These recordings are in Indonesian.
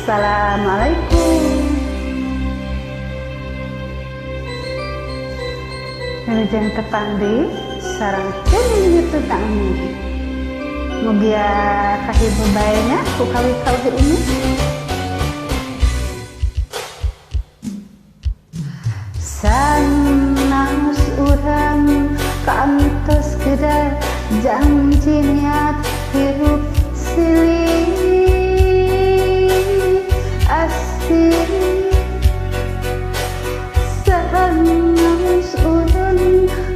Assalamualaikum. Wilujeng tepandi sareng channel YouTube kami. Mugia kahibur baenya ku kawi-kawi ini. Sanang urang kantos geda janji niat hirup silih asih. Sanang urang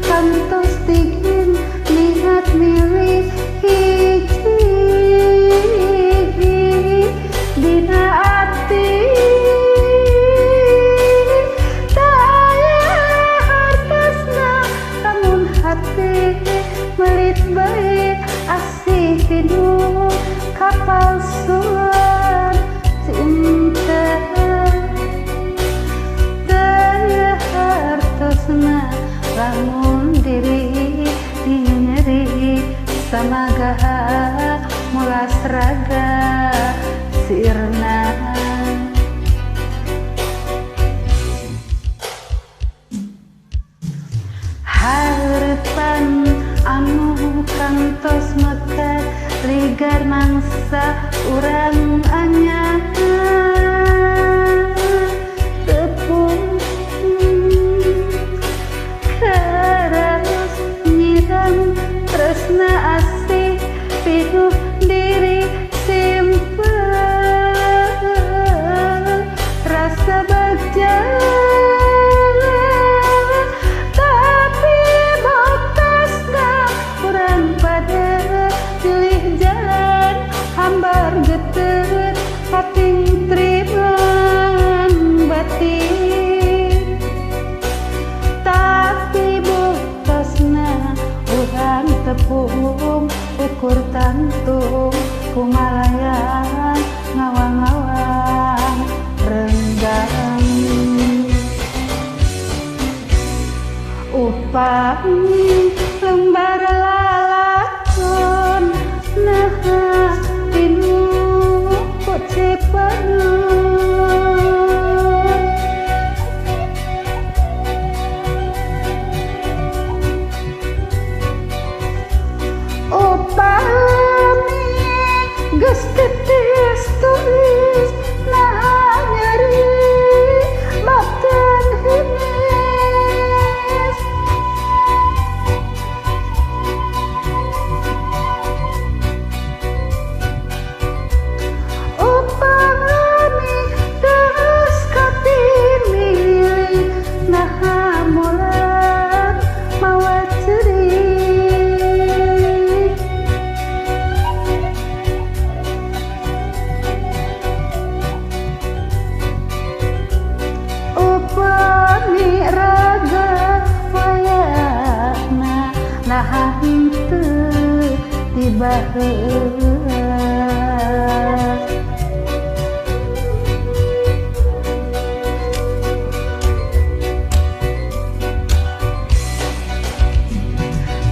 kantos tingin niat milih hiji dina ati. Melit baik asih hidup kapalsuan cinta daya hartosna lamun diri dinyeri samaga mulas raga sirna. Harapan anu kantos mekar ligar mangsa urang anyar tepung karas nyirang tresna asih pinuh diri simpen rasa bagja. Geter pating triman batin tapi buktasna urang tepung ukur tantung kumalayan ngawang-ngawang renggang upami lembar lalakon nah upami geus titis tulis nah nyeri batin hinis upami geus katimilih nah mulan mawa ceuri. Upami raga wayana nah henteu dibahas.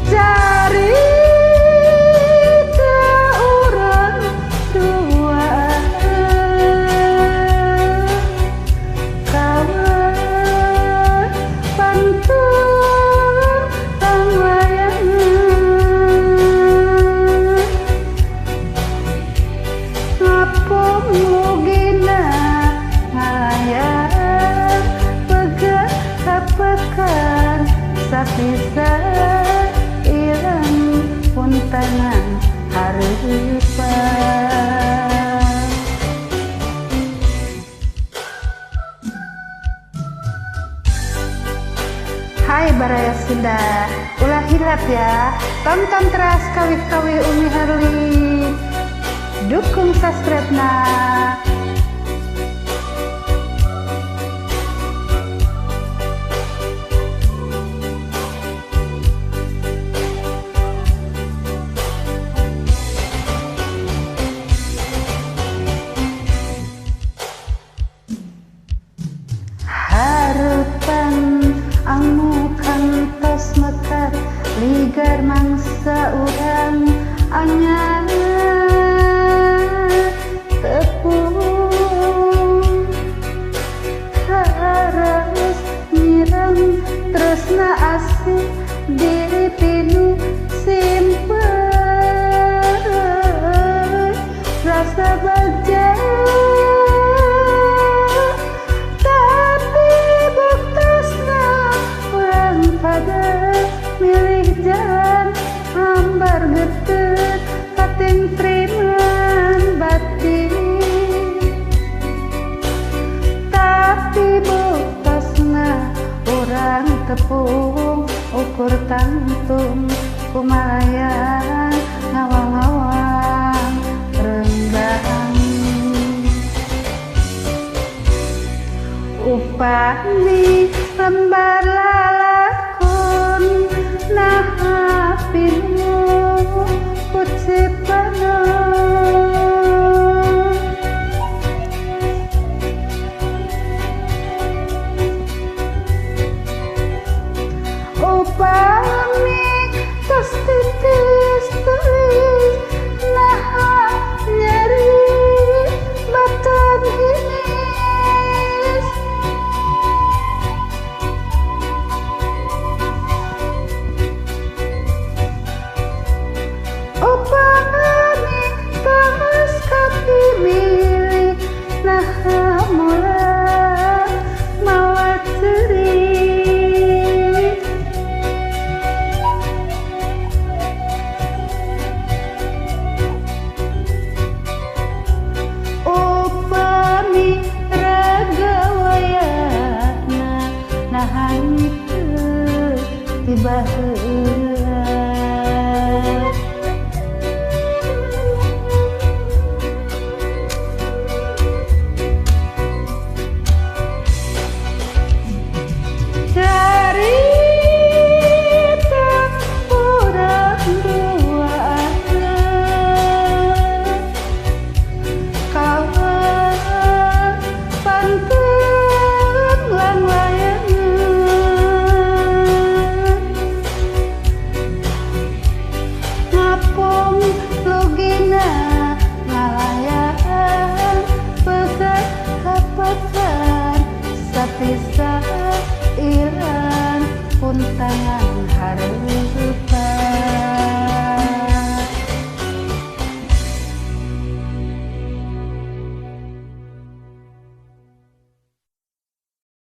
Cari urang dua kawan pantun tangwayangan ngapung mugina ngayang pegang kapekan sapisah ilang puntangan harapan. Hai baraya Sunda, ulah hilap ya, tonton terus kawi-kawi Umi Herli, dukung subscribe-na.